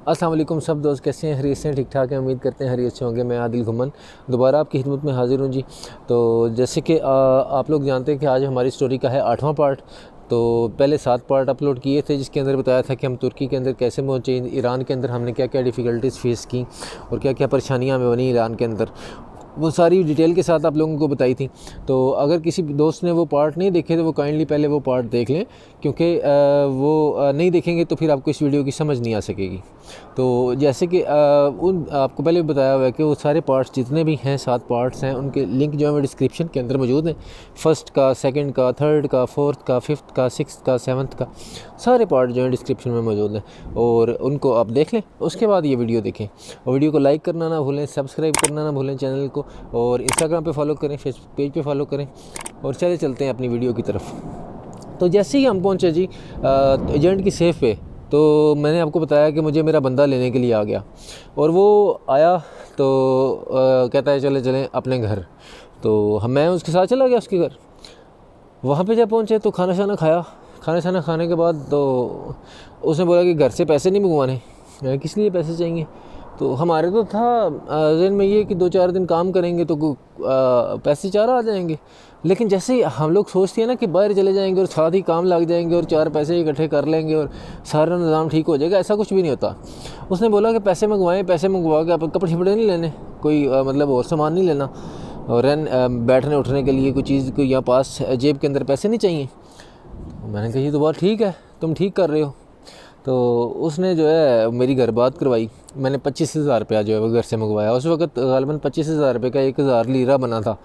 अस्सलाम वालेकुम सब दोस्त, कैसे हैं? खैरियत से ठीक ठाक हैं? उम्मीद करते हैं खैरियत से होंगे। मैं आदिल घुमन दोबारा आपकी खिदमत में हाज़िर हूँ जी। तो जैसे कि आप लोग जानते हैं कि आज हमारी स्टोरी का है 8वां पार्ट। तो पहले 7 पार्ट अपलोड किए थे जिसके अंदर बताया था कि हम तुर्की के अंदर कैसे पहुँचे, ईरान के अंदर हमने क्या क्या डिफ़िकल्टीज़ फेस की और क्या क्या परेशानियाँ हमें बनी ईरान के अंदर, वो सारी डिटेल के साथ आप लोगों को बताई थी। तो अगर किसी दोस्त ने वो पार्ट नहीं देखे तो वो काइंडली पहले वो पार्ट देख लें, क्योंकि वो नहीं देखेंगे तो फिर आपको इस वीडियो की समझ नहीं आ सकेगी। तो जैसे कि उन आपको पहले बताया हुआ है कि वो सारे पार्ट्स जितने भी हैं 7 पार्ट्स हैं, उनके लिंक जो है वो डिस्क्रिप्शन के अंदर मौजूद हैं। फर्स्ट का, सेकंड का, थर्ड का, फोर्थ का, फिफ्थ का, सिक्स्थ का, सेवन्थ का, सारे पार्ट जो हैं डिस्क्रिप्शन में मौजूद हैं और उनको आप देख लें। उसके बाद ये वीडियो देखें और वीडियो को लाइक करना ना भूलें, सब्सक्राइब करना ना भूलें चैनल को, और इंस्टाग्राम पे फॉलो करें, फेसबुक पेज पे फॉलो करें। और चलते हैं अपनी वीडियो की तरफ। तो जैसे ही हम पहुँचे जी एजेंट की सेफ पे, तो मैंने आपको बताया कि मुझे मेरा बंदा लेने के लिए आ गया और वो आया तो कहता है चले चलें अपने घर। तो मैं उसके साथ चला गया उसके घर। वहाँ पे जब पहुँचे तो खाना शाना खाया। खाना शाना खाने के बाद तो उसने बोला कि घर से पैसे नहीं मंगवाने। मैंने किस लिए पैसे चाहिए? तो हमारे तो था ज़हन में ये कि 2-4 दिन काम करेंगे तो पैसे 4 आ जाएंगे। लेकिन जैसे ही हम लोग सोचते हैं ना कि बाहर चले जाएंगे और साथ ही काम लग जाएंगे और 4 पैसे इकट्ठे कर लेंगे और सारा निज़ाम ठीक हो जाएगा, ऐसा कुछ भी नहीं होता। उसने बोला कि पैसे मंगवाएं, पैसे मंगवा के आप कपड़े शपड़े नहीं लेने, कोई मतलब और सामान नहीं लेना, और बैठने उठने के लिए कोई चीज़ कोई यहाँ पास जेब के अंदर पैसे नहीं चाहिए। मैंने कहा ये तो बात ठीक है, तुम ठीक कर रहे हो। तो उसने जो है मेरी घर बात करवाई। मैंने 25,000 रुपया जो है वो घर से मंगवाया। उस वक्त ग़ालिबन 25,000 रुपये का 1,000 लीरा बना था।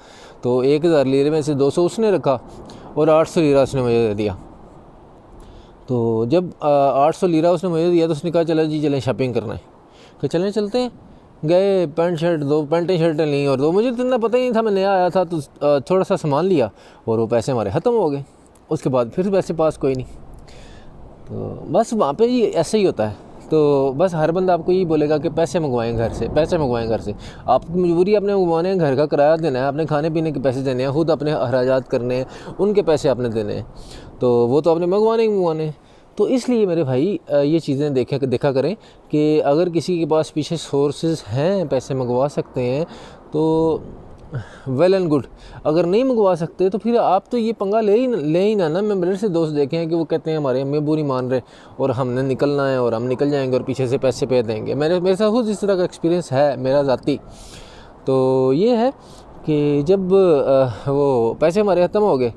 तो 1,000 लीरे में से 200 उसने रखा और 800 लीरा उसने मुझे दे दिया। तो जब 800 लीरा उसने मुझे दिया तो उसने कहा चलो जी चलें शॉपिंग करना है। तो चलते हैं। गए, पैंट शर्ट 2 पैंटें शर्टें ली और 2, मुझे तो इतना पता ही नहीं था, मैं नया आया था तो थोड़ा सा सामान लिया और वो पैसे हमारे ख़त्म हो गए। उसके बाद फिर पैसे पास कोई नहीं। तो बस वहाँ पे ये ऐसे ही होता है। तो बस हर बंदा आपको यही बोलेगा कि पैसे मंगवाएं घर से, पैसे मंगवाएं घर से। आपकी मजबूरी अपने मंगवाने हैं, घर का किराया देना है, अपने खाने पीने के पैसे देने हैं, खुद अपने अखराजात करने हैं, उनके पैसे आपने देने हैं। तो वो तो आपने मंगवाने हैं। तो इसलिए मेरे भाई ये चीज़ें देखा करें कि अगर किसी के पास पीछे सोर्सेज हैं, पैसे मंगवा सकते हैं तो वेल एंड गुड। अगर नहीं मंगवा सकते तो फिर आप तो ये पंगा ले ही ना। मैं मेरे से दोस्त देखे हैं कि वो कहते हैं हमारे हमें बुरी मान रहे और हमने निकलना है और हम निकल जाएंगे और पीछे से पैसे पे देंगे। मेरे साथ खुद इस तरह का एक्सपीरियंस है मेरा ज़ाती। तो ये है कि जब वो पैसे हमारे ख़त्म हो गए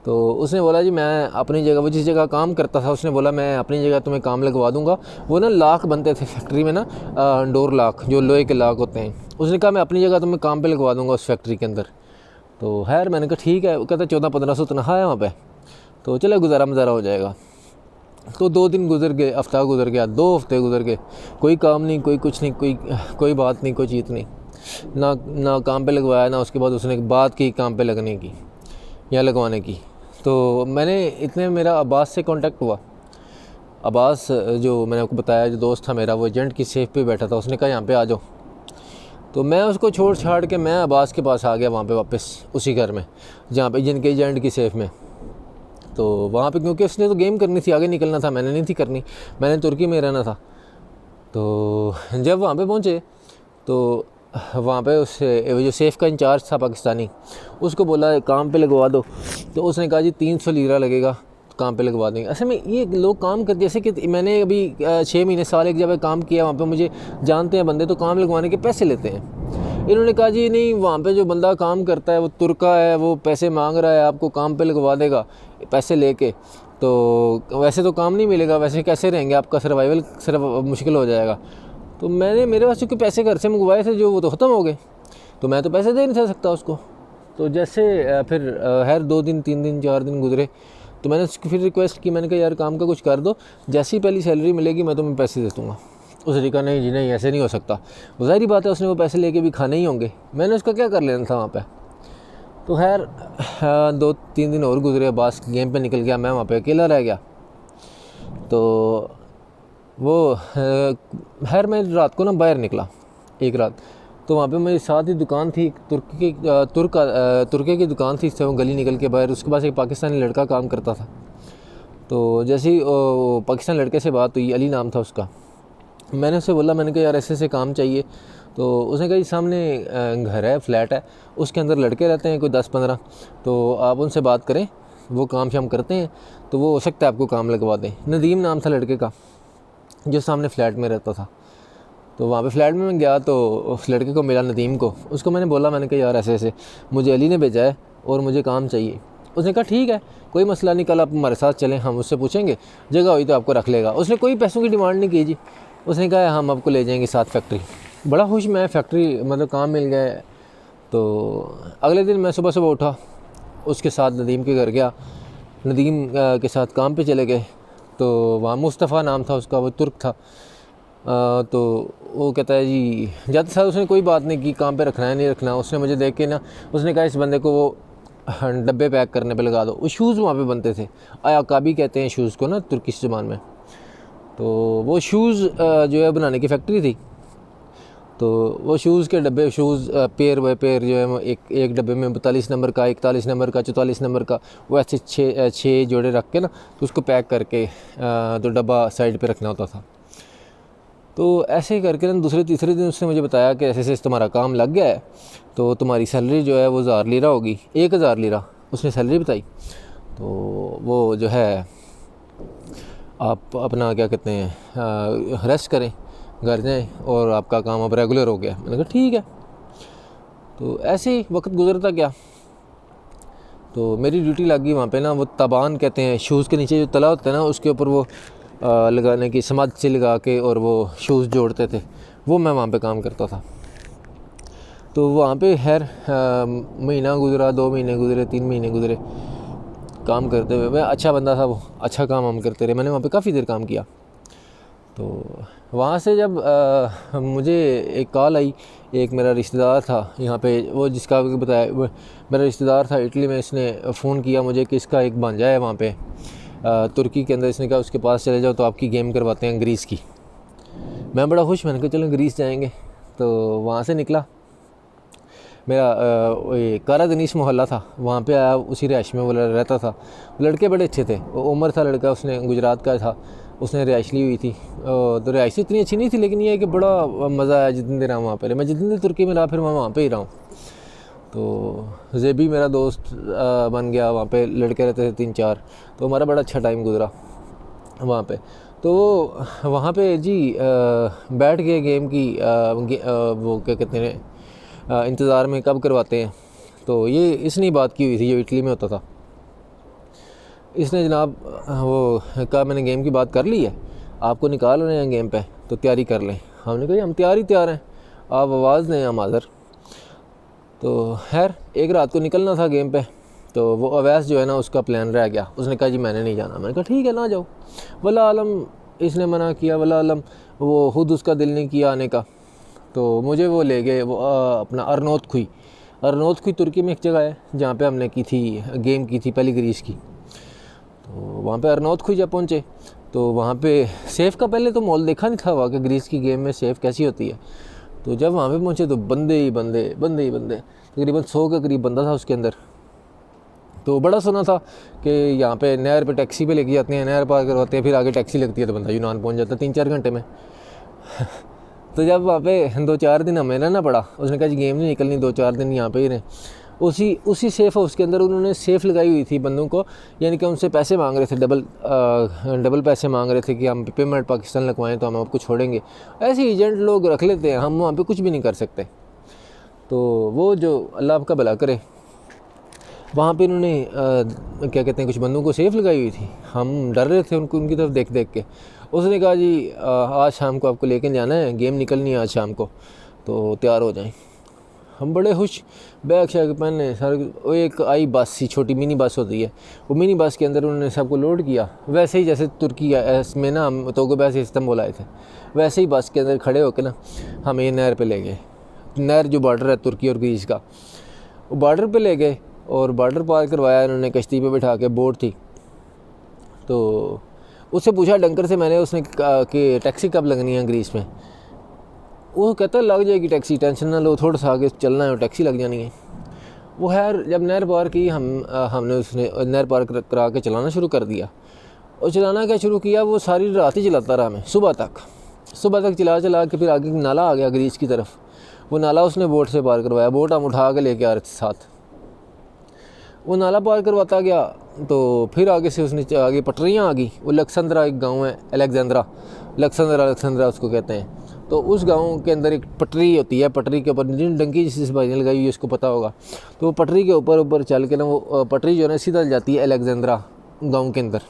तो उसने बोला जी मैं अपनी जगह, वो जिस जगह काम करता था, उसने बोला मैं अपनी जगह तुम्हें काम लगवा दूंगा। वो ना लाख बनते थे फैक्ट्री में ना, डोर लाख, जो लोहे के लाख होते हैं। उसने कहा मैं अपनी जगह तुम्हें काम पे लगवा दूंगा उस फैक्ट्री के अंदर। तो खैर मैंने कहा ठीक है। वो कहता 1400-1500 तनख्वाह है वहाँ पे, तो चलो गुजारा मज़ारा हो जाएगा। तो 2 दिन गुजर गए, हफ्ता गुजर गया, 2 हफ्ते गुजर गए, कोई काम नहीं, कोई कुछ नहीं, कोई बात नहीं, कोई चीज़ नहीं। ना काम पे लगवाया, ना उसके बाद उसने बात की काम पे लगने की या लगवाने की। तो मैंने इतने मेरा अब्बास से कांटेक्ट हुआ। अब्बास जो मैंने आपको बताया जो दोस्त था मेरा, वो एजेंट की सेफ पे बैठा था। उसने कहा यहाँ पे आ जाओ। तो मैं उसको छोड़ छाड़ के मैं अब्बास के पास आ गया वहाँ पे वापस, उसी घर में जहाँ पे जिनके एजेंट की सेफ में। तो वहाँ पे क्योंकि उसने तो गेम करनी थी, आगे निकलना था, मैंने नहीं थी करनी, मैंने तुर्की में रहना था। तो जब वहाँ पे पहुँचे तो वहाँ पे उससे जो सेफ़ का इंचार्ज था पाकिस्तानी, उसको बोला काम पे लगवा दो। तो उसने कहा जी 300 लीरा लगेगा, काम पे लगवा देंगे। असल में ये लोग काम कर, जैसे कि मैंने अभी 6 महीने साल एक जगह काम किया, वहाँ पे मुझे जानते हैं बंदे, तो काम लगवाने के पैसे लेते हैं। इन्होंने कहा जी नहीं, वहाँ पे जो बंदा काम करता है वो तुर्का है, वो पैसे मांग रहा है, आपको काम पे लगवा देगा पैसे लेके। तो वैसे तो काम नहीं मिलेगा, वैसे कैसे रहेंगे, आपका सर्वाइवल सिर्फ मुश्किल हो जाएगा। तो मेरे पास चूँकि पैसे घर से मंगवाए थे जो, वो तो ख़त्म हो गए, तो मैं तो पैसे दे नहीं था सकता उसको। तो जैसे फिर हर 2 दिन 3 दिन 4 दिन गुजरे तो मैंने उसकी फिर रिक्वेस्ट की। मैंने कहा यार काम का कुछ कर दो, जैसी पहली सैलरी मिलेगी मैं तुम्हें पैसे दे दूँगा। उसने कहा नहीं जी नहीं, ऐसे नहीं हो सकता। ज़ाहिर बात है उसने वो पैसे लेके भी खाने ही होंगे, मैंने उसका क्या कर लेना था वहाँ पे। तो खैर 2-3 दिन और गुजरे, अब्बास गेम पे निकल गया, मैं वहाँ पे अकेला रह गया। तो वो खैर मैं रात को ना बाहर निकला एक रात, तो वहाँ पे मेरी साथ ही दुकान थी, तुर्के की दुकान थी। इससे वो गली निकल के बाहर, उसके पास एक पाकिस्तानी लड़का काम करता था। तो जैसे ही पाकिस्तानी लड़के से बात हुई, अली नाम था उसका, मैंने उससे बोला, मैंने कहा यार ऐसे काम चाहिए। तो उसने कहा जी सामने घर है, फ्लैट है, उसके अंदर लड़के रहते हैं कोई 10-15, तो आप उनसे बात करें, वो काम शाम करते हैं, तो वो हो सकता है आपको काम लगवा दें। नदीम नाम था लड़के का जो सामने फ़्लैट में रहता था। तो वहाँ पे फ्लैट में मैं गया तो उस लड़के को मिला, नदीम को। उसको मैंने बोला, मैंने कहा यार ऐसे ऐसे मुझे अली ने भेजा है और मुझे काम चाहिए। उसने कहा ठीक है, कोई मसला नहीं, कल आप हमारे साथ चलें, हम उससे पूछेंगे, जगह हुई तो आपको रख लेगा। उसने कोई पैसों की डिमांड नहीं की जी। उसने कहा हम आपको ले जाएंगे साथ फैक्ट्री। बड़ा खुश मैं, फैक्ट्री मतलब काम मिल गया। तो अगले दिन मैं सुबह सुबह उठा, उसके साथ नदीम के घर गया, नदीम के साथ काम पे चले गए। तो वहाँ मुस्तफ़ा नाम था उसका, वो तुर्क था। तो वो कहता है जी ज़्यादा साल उसने कोई बात नहीं की, काम पे रखना है नहीं रखना। उसने मुझे देख के ना, उसने कहा इस बंदे को वो डब्बे पैक करने पे लगा दो। वो शूज़ वहाँ पे बनते थे, आयाकाबी कहते हैं शूज़ को ना तुर्किश ज़बान में। तो वो शूज़ जो है बनाने की फैक्ट्री थी। तो वो शूज़ के डब्बे, शूज़ पेयर बाय पेयर जो है एक डब्बे में 42 नंबर का, 41 नंबर का, 44 नंबर का, वो ऐसे छः जोड़े रख के ना, तो उसको पैक करके तो डब्बा साइड पे रखना होता था। तो ऐसे ही करके ना दूसरे तीसरे दिन उसने मुझे बताया कि ऐसे ऐसे तुम्हारा काम लग गया है, तो तुम्हारी सैलरी जो है वो 1000 लीरा होगी, 1000 लीरा उसने सैलरी बताई। तो वो जो है आप अपना क्या कहते हैं रेस्ट करें, घर जाएं, और आपका काम अब रेगुलर हो गया। मैंने कहा ठीक है। तो ऐसे ही वक्त गुजरता गया। तो मेरी ड्यूटी लग गई वहाँ पे ना, वो तबान कहते हैं, शूज़ के नीचे जो तला होता है ना, उसके ऊपर वो लगाने की समाज से लगा के और वो शूज़ जोड़ते थे, वो मैं वहाँ पे काम करता था। तो वहाँ पे खैर महीना गुजरा, 2 महीने गुजरे, 3 महीने गुजरे काम करते हुए। मैं अच्छा बंदा था, वो अच्छा काम हम करते रहे। मैंने वहाँ पे काफ़ी देर काम किया। तो वहाँ से जब मुझे एक कॉल आई, एक मेरा रिश्तेदार था यहाँ पे, वो जिसका बताया, मेरा रिश्तेदार था इटली में, इसने फ़ोन किया मुझे कि इसका एक भांजा है वहाँ पे तुर्की के अंदर। इसने कहा उसके पास चले जाओ तो आपकी गेम करवाते हैं ग्रीस की। मैं बड़ा खुश, मैंने कहा चलो ग्रीस जाएंगे। तो वहाँ से निकला, मेरा कारा दनीस मोहल्ला था, वहाँ पे आया, उसी रहाइश में वो रहता था। लड़के बड़े अच्छे थे, उमर था लड़का, उसने गुजरात का था, उसने रिहाइश ली हुई थी। तो रिहाइश इतनी अच्छी नहीं थी, लेकिन ये है कि बड़ा मज़ा आया जितने दिन रहा वहाँ पर। मैं जितने दिन तुर्की में रहा फिर मैं वहाँ पर ही रहा हूँ। तो जेबी मेरा दोस्त बन गया, वहाँ पे लड़के रहते थे 3-4, तो हमारा बड़ा अच्छा टाइम गुजरा वहाँ पे। तो वहाँ पे जी बैठ के गेम की वो क्या कहते हैं इंतज़ार में कब करवाते हैं। तो ये इसने बात की हुई थी जो इटली में होता था। इसने जनाब वो कहा मैंने गेम की बात कर ली है, आपको निकाल रहे हैं गेम पे, तो तैयारी कर लें। हमने कहा हम तैयार हैं, आप आवाज़ दें, हम हाज़िर। तो खैर एक रात को निकलना था गेम पे। तो वो अवैस जो है ना, उसका प्लान रह गया। उसने कहा जी मैंने नहीं जाना। मैंने कहा ठीक है ना जाओ। वल्लाह आलम इसने मना किया, वल्लाह आलम वो खुद उसका दिल नहीं किया आने का। तो मुझे वो ले गए, वो अपना अरनोतखुई तुर्की में एक जगह है जहाँ पे हमने की थी, गेम की थी पहली ग्रीस की। तो वहाँ पे अरनोतखुई जब पहुँचे तो वहाँ पे सेफ़ का पहले तो मॉल देखा नहीं था वहाँ के ग्रीस की गेम में सेफ़ कैसी होती है। तो जब वहाँ पे पहुँचे तो बंदे ही बंदे, तकरीबन 100 के करीब बंदा था उसके अंदर। तो बड़ा सुना था कि यहाँ पे नहर पे टैक्सी पे लेके जाते हैं, नहर पार करवाते हैं, फिर आगे टैक्सी लगती है तो बंदा यूनान पहुँच जाता है 3-4 घंटे में। तो जब वहाँ पे 2-4 दिन हमें रहना पड़ा, उसने कहा जी गेम नहीं निकलनी, 2-4 दिन यहाँ पे ही रहें। उसी सेफ़ हाउस के अंदर उन्होंने सेफ़ लगाई हुई थी बंदों को, यानी कि उनसे पैसे मांग रहे थे, डबल पैसे मांग रहे थे कि हम पेमेंट पाकिस्तान लगवाएं तो हम आपको छोड़ेंगे। ऐसे एजेंट लोग रख लेते हैं, हम वहाँ पे कुछ भी नहीं कर सकते। तो वो जो अल्लाह आपका भला करे, वहाँ पे इन्होंने क्या कहते हैं कुछ बंदों को सेफ़ लगाई हुई थी। हम डर रहे थे उनकी तरफ देख के। उसने कहा जी आज शाम को आपको लेके जाना है, गेम निकलनी है आज शाम को, तो तैयार हो जाएं। हम बड़े खुश, बैग शैग पहने सारे। वो एक आई बस सी, छोटी मिनी बस होती है, वो मिनी बस के अंदर उन्होंने सबको लोड किया, वैसे ही जैसे तुर्की में ना हम तोगो से इस्तांबुल आए थे, वैसे ही बस के अंदर खड़े होकर ना हमें ये नहर पे ले गए। नहर जो बॉर्डर है तुर्की और ग्रीस का, वो बॉर्डर पे ले गए और बॉर्डर पार करवाया इन्होंने, कश्ती पे बिठा के, बोट थी। तो उससे पूछा डंकर से मैंने, उसने कहा कि टैक्सी कब लगनी है ग्रीस में। वो कहता लग जाएगी टैक्सी, टेंशन ना लो, थोड़ा सा आगे चलना है और टैक्सी लग जानी है। वो खैर जब नहर पार की हमने उसने नहर पार करा के चलाना शुरू कर दिया। और चलाना क्या शुरू किया, वो सारी रात ही चलाता रहा हमें सुबह तक। सुबह तक चला चला के फिर आगे नाला आ गया ग्रीस की तरफ, वो नाला उसने बोट से पार करवाया, बोट हम उठा के लेके आ रहे थे साथ। वो नाला पार करवाता गया तो फिर आगे से उसने आगे पटरियाँ आ गई। वो लक्संद्रा एक गांव है, अलेक्जेंद्रा, लक्संद्रा उसको कहते हैं। तो उस गांव के अंदर एक पटरी होती है, पटरी के ऊपर जिन डंकी जिस भाई ने लगाई हुई है उसको पता होगा। तो वो पटरी के ऊपर चल के ना वो पटरी जो है ना सीधा जाती है अलेक्जेंद्रा गाँव के अंदर।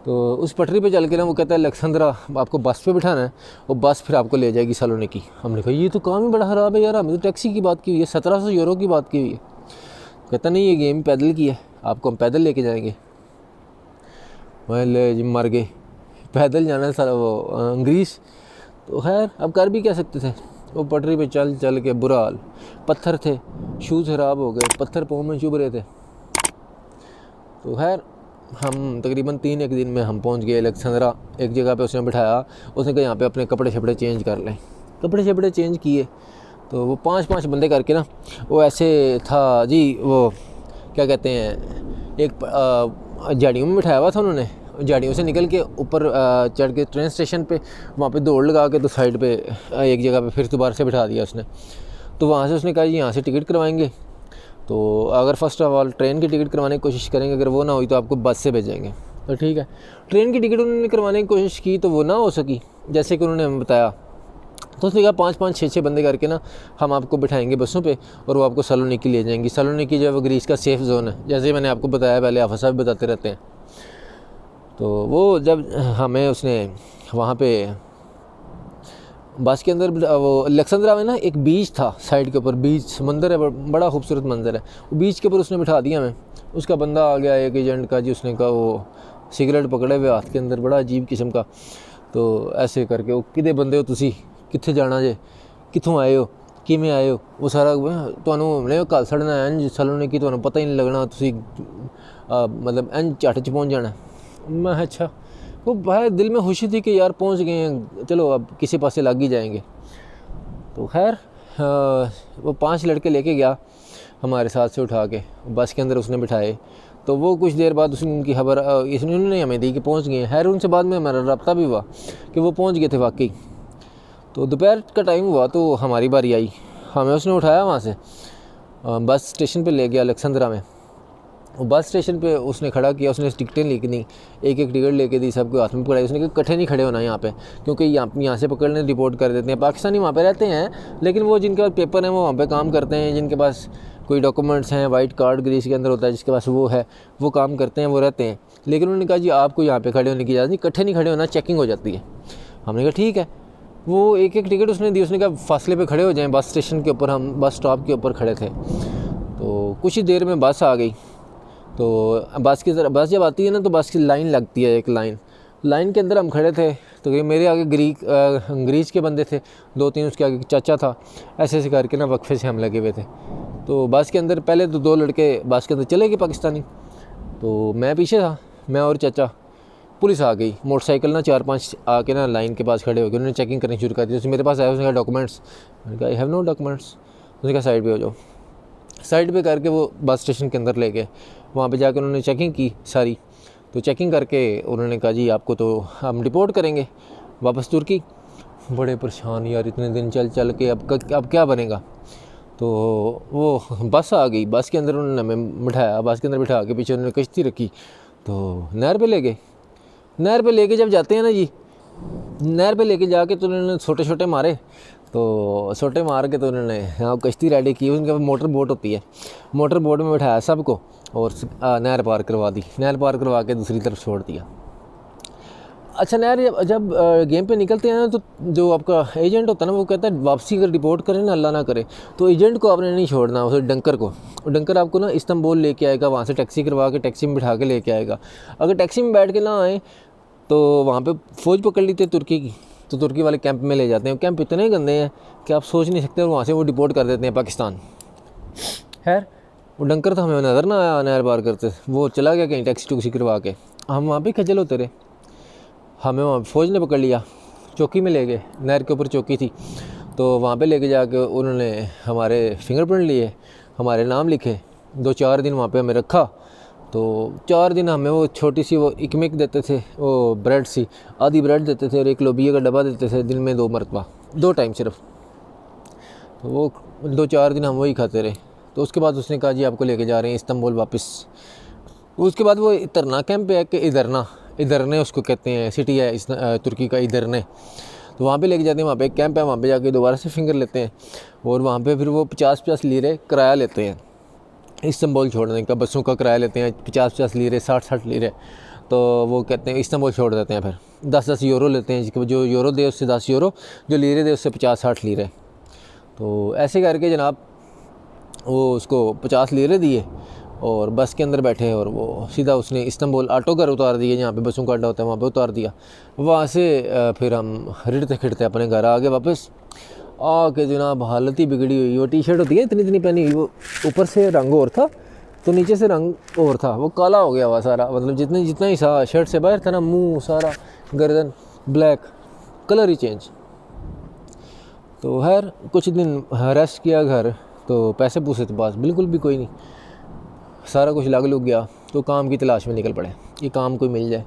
तो उस पटरी पे चल के ना वो कहता है लक्संद्रा आपको बस पे बिठाना है, और बस फिर आपको ले जाएगी सलोनिकी। हमने कहा ये तो काम ही बड़ा ख़राब है यार, हमें तो टैक्सी की बात की हुई है, 1700 यूरो की बात की हुई है। कहता नहीं ये गेम पैदल की है, आपको हम पैदल लेके जाएंगे। मैं ले जी मर गए, पैदल जाना है सारा वो ग्रीस। तो खैर अब कर भी क्या सकते थे। वो पटरी पे चल चल के बुरा हाल, पत्थर थे, शूज़ ख़राब हो गए, पत्थर पाँव में चुभ रहे थे। तो खैर हम तकरीबन 3 एक दिन में हम पहुंच गए अलेक्जेंद्रा। एक जगह पे उसने बिठाया, उसने कहा यहाँ पे अपने कपड़े शपड़े चेंज कर लें। कपड़े शपड़े चेंज किए तो वो 5-5 बंदे करके ना, वो ऐसे था जी, वो क्या कहते हैं, एक झाड़ियों में बिठाया हुआ था उन्होंने। झाड़ियों से निकल के ऊपर चढ़ के ट्रेन स्टेशन पे, वहाँ पे दौड़ लगा के तो साइड पे एक जगह पे फिर दोबारा से बिठा दिया उसने। तो वहाँ से उसने कहा जी यहाँ से टिकट करवाएंगे, तो अगर फर्स्ट ऑफ ऑल ट्रेन की टिकट करवाने की कोशिश करेंगे, अगर वो ना हुई तो आपको बस से भेजेंगे। तो ठीक है, ट्रेन की टिकट उन्होंने करवाने की कोशिश की तो वो ना हो सकी जैसे कि उन्होंने हमें बताया। तो उसने कहा 5-5, 6-6 बंदे करके ना हम आपको बिठाएंगे बसों पे और वो आपको सलोनिकी ले जाएंगी। सलोनिकी जो है वो ग्रीस का सेफ़ जोन है, जैसे मैंने आपको बताया पहले, आफा साहब बताते रहते हैं। तो वो जब हमें उसने वहाँ पे बस के अंदर, वो अलेक्जेंद्रा में ना एक बीच था, साइड के ऊपर बीच, समंदर है, बड़ा खूबसूरत मंजर है। वो बीच के ऊपर उसने बिठा दिया हमें। उसका बंदा आ गया एक एजेंट का जी, उसने कहा वो सिगरेट पकड़े हुए हाथ के अंदर, बड़ा अजीब किस्म का। तो ऐसे करके वो किधे बंदे हो तुसी, कित्थे जाना जे, कित्थों आए हो, किमें आए हो, वो सारा तुहानू हमने कल सड़ना है सलोनिकी, तुहानू पता ही नहीं लगना, तुसी मतलब इंज झट च पहुँच जाना। मैं अच्छा, वो भाई दिल में खुशी थी कि यार पहुंच गए हैं, चलो अब किसी पास से लग ही जाएंगे। तो खैर वो 5 लड़के लेके गया हमारे साथ से उठा के, बस के अंदर उसने बिठाए। तो वो कुछ देर बाद उसने उनकी खबर उन्होंने हमें दी कि पहुंच गए हैं। खैर उनसे बाद में हमारा रब्ता भी हुआ कि वो पहुंच गए थे वाकई। तो दोपहर का टाइम हुआ तो हमारी बारी आई, हमें उसने उठाया वहाँ से बस स्टेशन पर ले गया अलेक्जेंद्रा में। वो बस स्टेशन पे उसने खड़ा किया, उसने टिकटें लेके दी, एक एक टिकट लेके दी, सबको हाथ में पकड़ाई। उसने कहा इकट्ठे नहीं खड़े होना यहाँ पे, क्योंकि यहाँ से पकड़ने रिपोर्ट कर देते हैं। पाकिस्तानी वहाँ पे रहते हैं, लेकिन वो जिनके पास पेपर हैं वो वहाँ पे काम करते हैं, जिनके पास कोई डॉक्यूमेंट्स हैं, वाइट कार्ड ग्रीस के अंदर होता है जिसके पास वो है, वो काम करते हैं, वो रहते हैं। लेकिन उन्होंने कहा जी आपको यहाँ पर खड़े होने की इजाज़त नहीं, इकट्ठे नहीं खड़े होना, चेकिंग हो जाती है। हमने कहा ठीक है। वो एक एक टिकट उसने दी, उसने कहा फासले पर खड़े हो जाएँ बस स्टेशन के ऊपर। हम बस स्टॉप के ऊपर खड़े थे, तो कुछ ही देर में बस आ गई। तो बस की तरह, बस जब आती है ना तो बस की लाइन लगती है, एक लाइन के अंदर हम खड़े थे। तो ये मेरे आगे ग्रीस के बंदे थे, 2-3 उसके आगे चाचा था, ऐसे ऐसे करके ना वक्फे से हम लगे हुए थे। तो बस के अंदर पहले तो 2 लड़के बस के अंदर चले गए पाकिस्तानी, तो मैं पीछे था, मैं और चाचा। पुलिस आ गई, मोटरसाइकिल ना 4-5 आके ना लाइन के पास खड़े हो गए, उन्होंने चेकिंग करनी शुरू कर दी। उसने मेरे पास आया, उसने कहा डॉक्यूमेंट्स, मैंने कहा आई हैव नो डॉक्यूमेंट्स। उसने कहा साइड पे हो जाओ। साइड पे करके वो बस स्टेशन के अंदर ले गए। वहाँ पे जाकर उन्होंने चेकिंग की सारी। तो चेकिंग करके उन्होंने कहा जी आपको तो हम डिपोर्ट करेंगे वापस तुर्की। बड़े परेशान यार, इतने दिन चल चल के अब क्या बनेगा। तो वो बस आ गई, बस के अंदर उन्होंने हमें बिठाया, बस के अंदर बिठा के पीछे उन्होंने कश्ती रखी, तो नहर पे ले गए। नहर पे लेके जब जाते हैं ना जी, नहर पे लेके जाके तो उन्होंने छोटे छोटे मारे, तो छोटे मार के तो उन्होंने हाँ कश्ती रेडी की। उनके पास मोटर बोट होती है, मोटर बोट में बैठाया सबको और नहर पार करवा दी। नहर पार करवा के दूसरी तरफ छोड़ दिया। अच्छा, नहर जब गेम पे निकलते हैं ना, तो जो आपका एजेंट होता है ना, वो कहता है वापसी अगर रिपोर्ट करें ना, अल्लाह ना करे, तो एजेंट को आपने नहीं छोड़ना, उसे डंकर को। डंकर आपको ना इस्तांबुल लेके आएगा, वहाँ से टैक्सी करवा के टैक्सी में बिठा के लेके आएगा। अगर टैक्सी में बैठ के ना आए तो वहाँ पे फ़ौज पकड़ ली थी तुर्की की, तो तुर्की वाले कैंप में ले जाते हैं। कैंप इतने गंदे हैं कि आप सोच नहीं सकते, और वहाँ से वो डिपोर्ट कर देते हैं पाकिस्तान। खैर वो डंकर तो हमें नज़र ना आया नहर पार करते, वो चला गया कहीं टैक्सी टूक्सी करवा के। हम वहाँ पे खजल होते रहे, हमें वहाँ फ़ौज ने पकड़ लिया, चौकी में ले गए, नहर के ऊपर चौकी थी, तो वहाँ पे लेके जाके उन्होंने हमारे फिंगरप्रिंट लिए, हमारे नाम लिखे, 2-4 दिन वहाँ पे हमें रखा। तो 4 दिन हमें वो छोटी सी वो इकमिक देते थे, वो ब्रेड सी आधी ब्रेड देते थे और एक लोबिया का डब्बा देते थे, दिन में 2 मरतबा 2 टाइम सिर्फ। तो वो 2-4 दिन हम वही खाते रहे। तो उसके बाद उसने कहा जी आपको लेके जा रहे हैं इस्तांबुल वापस। उसके बाद वो इतरना कैंप पे है कि इधरने उसको कहते हैं, सिटी है इस तुर्की का इधरने। तो वहाँ पे लेके जाते हैं, वहाँ पे एक कैंप है, वहाँ पे जाके दोबारा से फिंगर लेते हैं और वहाँ पे फिर वो 50-50 लीरे किराया लेते हैं इस्तांबुल छोड़ने का। बसों का किराया लेते हैं 50-50 लीरे, 60-60 लीरे। तो वो कहते हैं इस्तांबुल छोड़ देते हैं। फिर 10-10 यूरो लेते हैं, जो यूरो दे उससे 10 यूरो, जो लीरे दे उससे 50-60 लीरे। तो ऐसे करके जनाब वो उसको 50 लीरे दिए और बस के अंदर बैठे और वो सीधा उसने इस्तांबुल ऑटो घर उतार दिए, जहाँ पे बसों का अड्डा होता है वहाँ पे उतार दिया। वहाँ से फिर हम रिड़ते खिड़ते अपने घर आ गए वापस। आके जनाब हालत ही बिगड़ी हुई। वो टी शर्ट होती है इतनी पहनी हुई, वो ऊपर से रंग और था तो नीचे से रंग और था, वो काला हो गया हुआ सारा, मतलब जितना ही शर्ट से बाहर था ना, मुँह सारा, गर्दन ब्लैक, कलर ही चेंज। तो खैर कुछ दिन रेस्ट किया घर, तो पैसे पूछे तो पास बिल्कुल भी कोई नहीं, सारा कुछ लग लुग गया। तो काम की तलाश में निकल पड़े, ये काम कोई मिल जाए।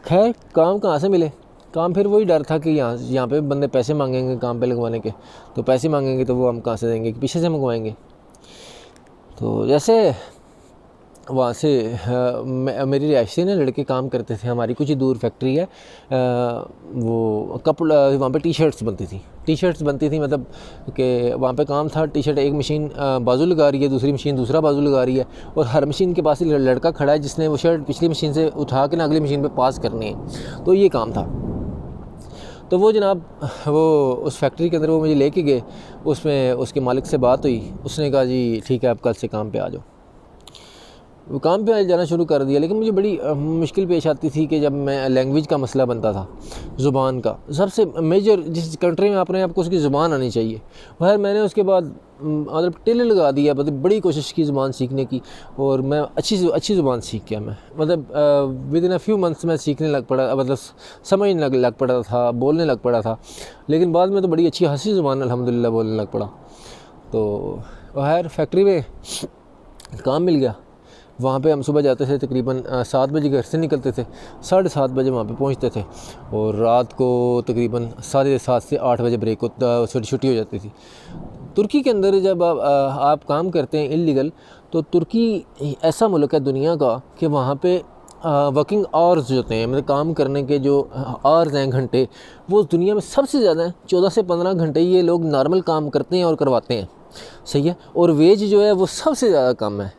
खैर काम कहाँ से मिले, काम फिर वही डर था कि यहाँ पे बंदे पैसे मांगेंगे काम पे लगवाने के, तो पैसे मांगेंगे तो वो हम कहाँ से देंगे, पीछे से मंगवाएंगे। तो जैसे वहाँ से मेरी रिहायशी ने लड़के काम करते थे, हमारी कुछ ही दूर फैक्ट्री है, वो कपड़ा वहाँ पे टी शर्ट्स बनती थी, मतलब कि वहाँ पे काम था। टी शर्ट एक मशीन बाजू लगा रही है, दूसरी मशीन दूसरा बाजू लगा रही है, और हर मशीन के पास लड़का खड़ा है जिसने वो शर्ट पिछली मशीन से उठा के ना अगली मशीन पे पास करनी है। तो ये काम था। तो वो जनाब वो उस फैक्ट्री के अंदर वो मुझे लेके गए, उसमें उसके मालिक से बात हुई, उसने कहा जी ठीक है आप कल से काम पे आ जाओ। वो काम पे जाना शुरू कर दिया। लेकिन मुझे बड़ी मुश्किल पेश आती थी कि जब मैं लैंग्वेज का मसला बनता था, ज़ुबान का। सबसे मेजर जिस कंट्री में आप रहे हैं आपको उसकी ज़ुबान आनी चाहिए। वह मैंने उसके बाद मतलब टिल लगा दिया, मतलब बड़ी कोशिश की ज़ुबान सीखने की, और मैं अच्छी ज़ुबान सीख गया। मैं मतलब with in a few months मैं सीखने लग पड़ा, मतलब समझने लग पड़ा था, बोलने लग पड़ा था। लेकिन बाद में तो बड़ी अच्छी हंसी ज़ुबान अल्हम्दुलिल्लाह बोलने लग पड़ा। तो खैर फैक्ट्री में काम मिल गया। वहाँ पे हम सुबह जाते थे, तकरीबन 7 बजे घर से निकलते थे, 7:30 बजे वहाँ पे पहुँचते थे, और रात को तकरीबन 7:30 से 8 बजे ब्रेक होता, छुट्टी हो जाती थी। तुर्की के अंदर जब आप काम करते हैं इल्लीगल, तो तुर्की ऐसा मुल्क है दुनिया का कि वहाँ पे वर्किंग आवर्स जो होते हैं, मतलब काम करने के जो आवर्स हैं, घंटे, वो दुनिया में सबसे ज़्यादा हैं। 14 से 15 घंटे ये लोग नॉर्मल काम करते हैं और करवाते हैं, सही है। और वेज जो है वो सबसे ज़्यादा कम है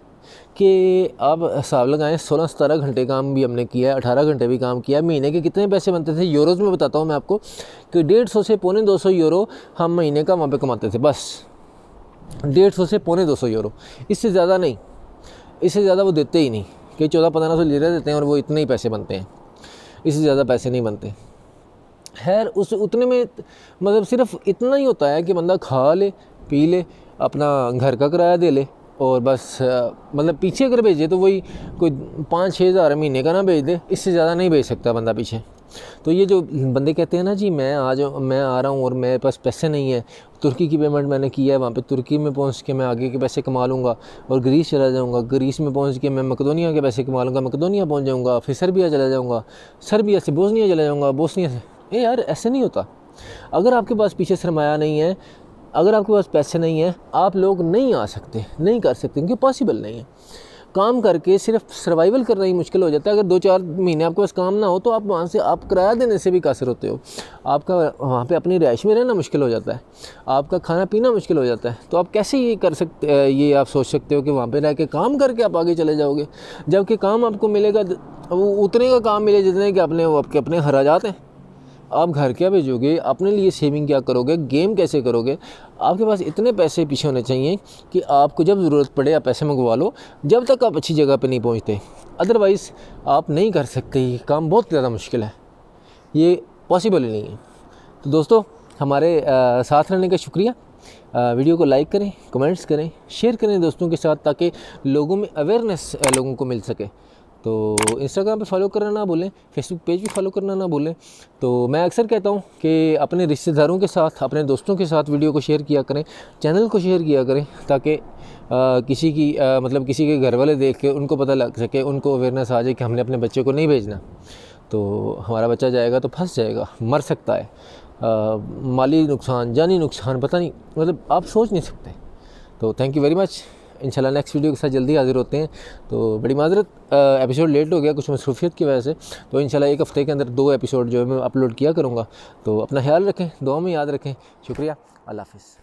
कि आप हिसाब लगाएं, 16-17 घंटे काम भी हमने किया है, 18 घंटे भी काम किया है। महीने के कितने पैसे बनते थे यूरोज़ में बताता हूँ मैं आपको, कि 150 से 250 यूरो हम महीने का वहाँ पे कमाते थे, बस 150 से 250 यूरो, इससे ज़्यादा नहीं, इससे ज़्यादा वो देते ही नहीं, कि 1400-1500 लीरे देते हैं और वो इतने ही पैसे बनते हैं, इससे ज़्यादा पैसे नहीं बनते। खैर उस उतने में मतलब सिर्फ इतना ही होता है कि बंदा खा ले पी ले, अपना घर का किराया दे ले, और बस मतलब पीछे अगर भेजे तो वही कोई 5-6 हज़ार महीने का ना भेज दे, इससे ज़्यादा नहीं भेज सकता बंदा पीछे। तो ये जो बंदे कहते हैं ना जी मैं आ रहा हूँ और मेरे पास पैसे नहीं है, तुर्की की पेमेंट मैंने किया है, वहाँ पे तुर्की में पहुँच के मैं आगे के पैसे कमा लूँगा और ग्रीस चला जाऊँगा, ग्रीस में पहुँच के मैं मकदोनिया के पैसे कमा लूँगा, मकदोनिया पहुँच जाऊँगा, फिर सर्बिया चला जाऊँगा, सर्बिया से बोस्निया चला जाऊँगा, बोस्निया से। यार ऐसे नहीं होता। अगर आपके पास पीछे सरमाया नहीं है, अगर आपके पास पैसे नहीं है, आप लोग नहीं आ सकते, नहीं कर सकते, क्योंकि पॉसिबल नहीं है। काम करके सिर्फ सर्वाइवल करना ही मुश्किल हो जाता है। अगर 2-4 महीने आपके पास काम ना हो तो आप वहाँ से आप किराया देने से भी कासिर होते हो, आपका वहाँ पे अपनी रिहाइश में रहना मुश्किल हो जाता है, आपका खाना पीना मुश्किल हो जाता है। तो आप कैसे ये कर सकते, ये आप सोच सकते हो कि वहाँ पे रह के काम करके आप आगे चले जाओगे, जबकि काम आपको मिलेगा वो उतने का काम मिले जितने कि आपके अपने खर्चात हैं। आप घर क्या भेजोगे, अपने लिए सेविंग क्या करोगे, गेम कैसे करोगे। आपके पास इतने पैसे पीछे होने चाहिए कि आपको जब ज़रूरत पड़े आप पैसे मंगवा लो, जब तक आप अच्छी जगह पे नहीं पहुंचते, अदरवाइज़ आप नहीं कर सकते। ये काम बहुत ज़्यादा मुश्किल है, ये पॉसिबल ही नहीं है। तो दोस्तों हमारे साथ रहने का शुक्रिया। वीडियो को लाइक करें, कमेंट्स करें, शेयर करें दोस्तों के साथ, ताकि लोगों में अवेयरनेस लोगों को मिल सके। तो इंस्टाग्राम पे फॉलो करना ना भूलें, फेसबुक पेज भी फॉलो करना ना भूलें। तो मैं अक्सर कहता हूँ कि अपने रिश्तेदारों के साथ, अपने दोस्तों के साथ वीडियो को शेयर किया करें, चैनल को शेयर किया करें, ताकि किसी की मतलब किसी के घर वाले देख के उनको पता लग सके, उनको अवेयरनेस आ जाए कि हमने अपने बच्चे को नहीं भेजना। तो हमारा बच्चा जाएगा तो फंस जाएगा, मर सकता है, माली नुकसान, जानी नुकसान, पता नहीं, मतलब आप सोच नहीं सकते। तो थैंक यू वेरी मच। इंशाल्लाह नेक्स्ट वीडियो के साथ जल्दी हाजिर होते हैं। तो बड़ी माजरत, एपिसोड लेट हो गया कुछ मसरूफियत की वजह से। तो इंशाल्लाह एक हफ़्ते के अंदर 2 एपिसोड जो है मैं अपलोड किया करूँगा। तो अपना ख्याल रखें, दुआ में याद रखें। शुक्रिया, अल्लाह हाफ़िज़।